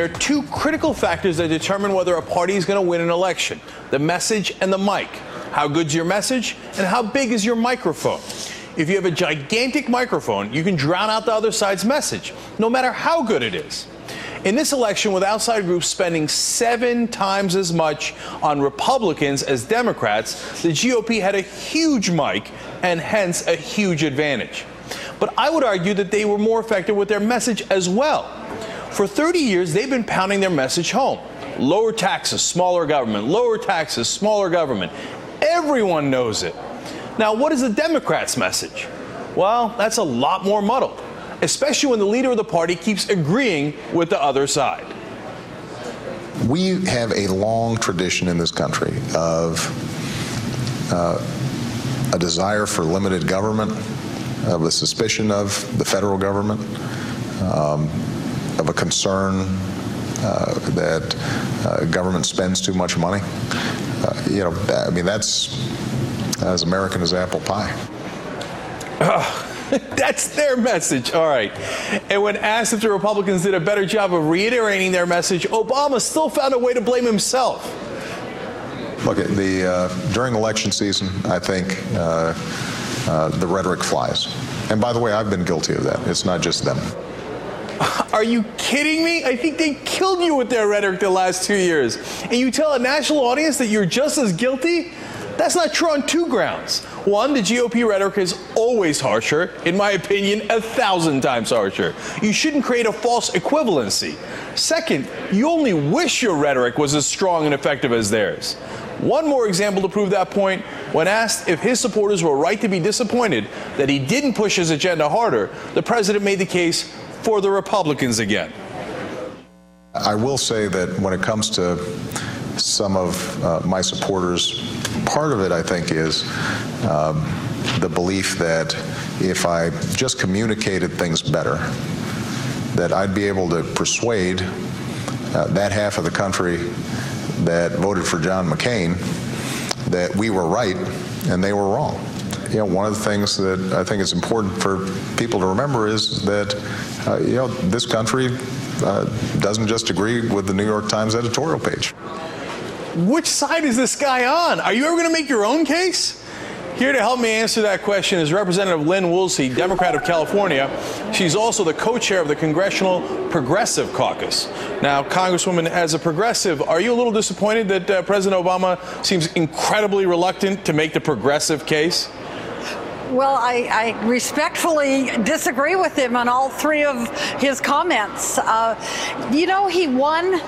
There are two critical factors that determine whether a party is going to win an election: the message and the mic. How good's your message and how big is your microphone? If you have a gigantic microphone, you can drown out the other side's message, no matter how good it is. In this election, with outside groups spending 7 times as much on Republicans as Democrats, the GOP had a huge mic and hence a huge advantage. But I would argue that they were more effective with their message as well. For 30 years, they've been pounding their message home. Lower taxes, smaller government. Lower taxes, smaller government. Everyone knows it. Now, what is the Democrats' message? Well, that's a lot more muddled, especially when the leader of the party keeps agreeing with the other side. We have a long tradition in this country of a desire for limited government, of a suspicion of the federal government, of a concern that government spends too much money. I mean, that's as American as apple pie. That's their message. All right. And when asked if the Republicans did a better job of reiterating their message, Obama still found a way to blame himself. Look, during election season, I think the rhetoric flies. And by the way, I've been guilty of that. It's not just them. Are you kidding me? I think they killed you with their rhetoric the last 2 years. And you tell a national audience that you're just as guilty? That's not true on 2 grounds. One, the GOP rhetoric is always harsher, in my opinion, 1,000 times harsher. You shouldn't create a false equivalency. Second, you only wish your rhetoric was as strong and effective as theirs. One more example to prove that point: when asked if his supporters were right to be disappointed that he didn't push his agenda harder, the president made the case for the Republicans again. I will say that when it comes to some of my supporters, part of it, I think, is the belief that if I just communicated things better, that I'd be able to persuade that half of the country that voted for John McCain that we were right and they were wrong. One of the things that I think is important for people to remember is that, this country doesn't just agree with the New York Times editorial page. Which side is this guy on? Are you ever going to make your own case? Here to help me answer that question is Representative Lynn Woolsey, Democrat of California. She's also the co-chair of the Congressional Progressive Caucus. Now, Congresswoman, as a progressive, are you a little disappointed that President Obama seems incredibly reluctant to make the progressive case? Well, I respectfully disagree with him on all 3 of his comments. He won.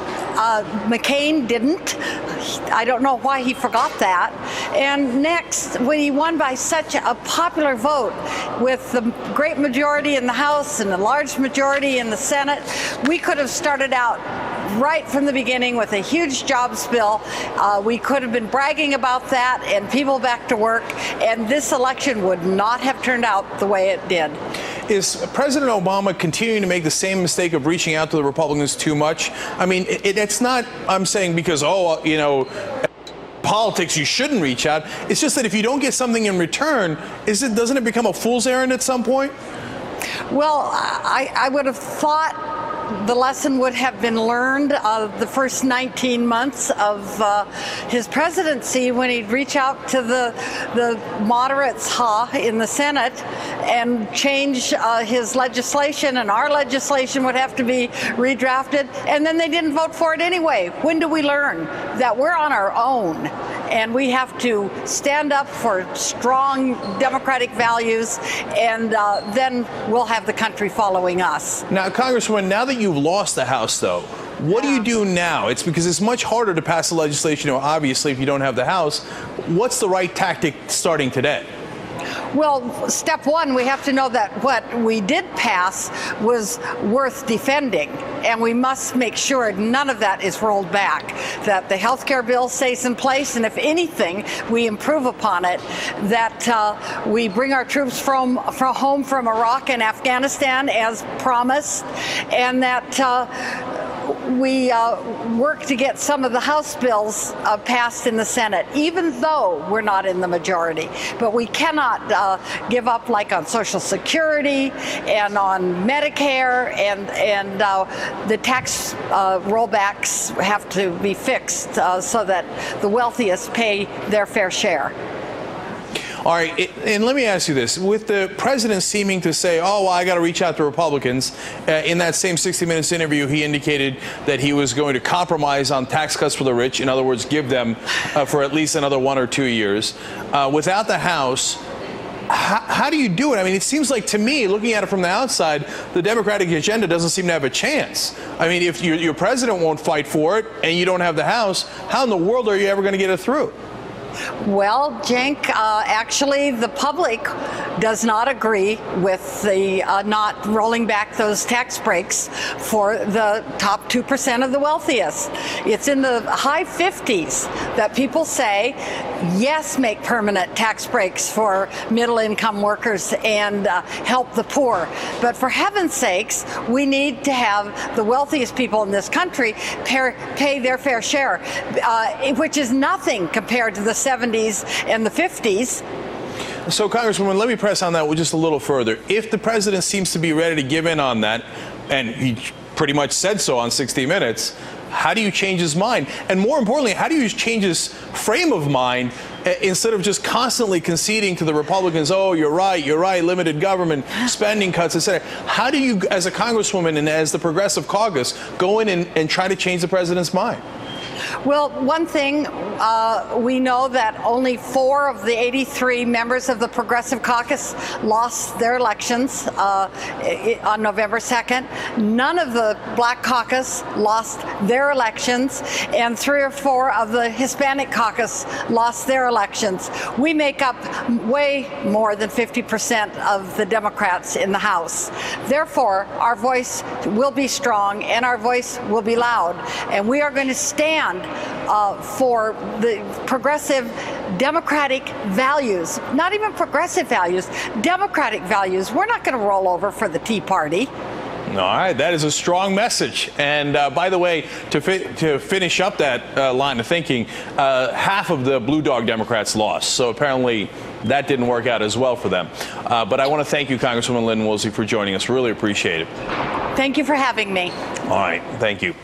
McCain didn't. I don't know why he forgot that. And next, when he won by such a popular vote with the great majority in the House and a large majority in the Senate, we could have started out right from the beginning with a huge jobs bill. We could have been bragging about that and people back to work, and this election would not have turned out the way it did. Is President Obama continuing to make the same mistake of reaching out to the Republicans too much? I mean, it's not, I'm saying because, politics, you shouldn't reach out. It's just that if you don't get something in return, doesn't it become a fool's errand at some point? Well, I would have thought the lesson would have been learned the first 19 months of his presidency, when he'd reach out to the moderates in the Senate and change his legislation, and our legislation would have to be redrafted, and then they didn't vote for it anyway. When do we learn that we're on our own and we have to stand up for strong democratic values, and then we'll have the country following us? Now, Congresswoman, now that you've lost the House, though, what do you do now? It's because it's much harder to pass the legislation, obviously, if you don't have the House. What's the right tactic starting today? Well, step one, we have to know that what we did pass was worth defending, and we must make sure none of that is rolled back, that the health care bill stays in place, and if anything, we improve upon it, that we bring our troops from home from Iraq and Afghanistan as promised, and that we work to get some of the House bills passed in the Senate, even though we're not in the majority. But we cannot give up, like on Social Security and on Medicare, and the tax rollbacks have to be fixed so that the wealthiest pay their fair share. All right, and let me ask you this. With the president seeming to say, oh, well, I got to reach out to Republicans, in that same 60 Minutes interview, he indicated that he was going to compromise on tax cuts for the rich. In other words, give them for at least another 1 or 2 years. Without the House, how do you do it? I mean, it seems like to me, looking at it from the outside, the Democratic agenda doesn't seem to have a chance. I mean, if your president won't fight for it and you don't have the House, how in the world are you ever going to get it through? Well, Cenk, actually, the public does not agree with the not rolling back those tax breaks for the top 2% of the wealthiest. It's in the high 50s that people say, yes, make permanent tax breaks for middle-income workers and help the poor. But for heaven's sakes, we need to have the wealthiest people in this country pay their fair share, which is nothing compared to the 70s and the 50s. So, Congresswoman, let me press on that just a little further. If the president seems to be ready to give in on that, and he pretty much said so on 60 Minutes, how do you change his mind? And more importantly, how do you change his frame of mind instead of just constantly conceding to the Republicans, oh, you're right, limited government, spending cuts, etc. How do you, as a Congresswoman and as the Progressive Caucus, go in and try to change the president's mind? Well, one thing, we know that only 4 of the 83 members of the Progressive Caucus lost their elections on November 2nd. None of the Black Caucus lost their elections, and 3 or 4 of the Hispanic Caucus lost their elections. We make up way more than 50% of the Democrats in the House. Therefore, our voice will be strong and our voice will be loud, and we are going to stand for the progressive democratic values, not even progressive values, democratic values. We're not going to roll over for the Tea Party. All right, that is a strong message. And by the way, to finish up that line of thinking, half of the Blue Dog Democrats lost. So apparently that didn't work out as well for them. But I want to thank you, Congresswoman Lynn Woolsey, for joining us. Really appreciate it. Thank you for having me. All right, thank you.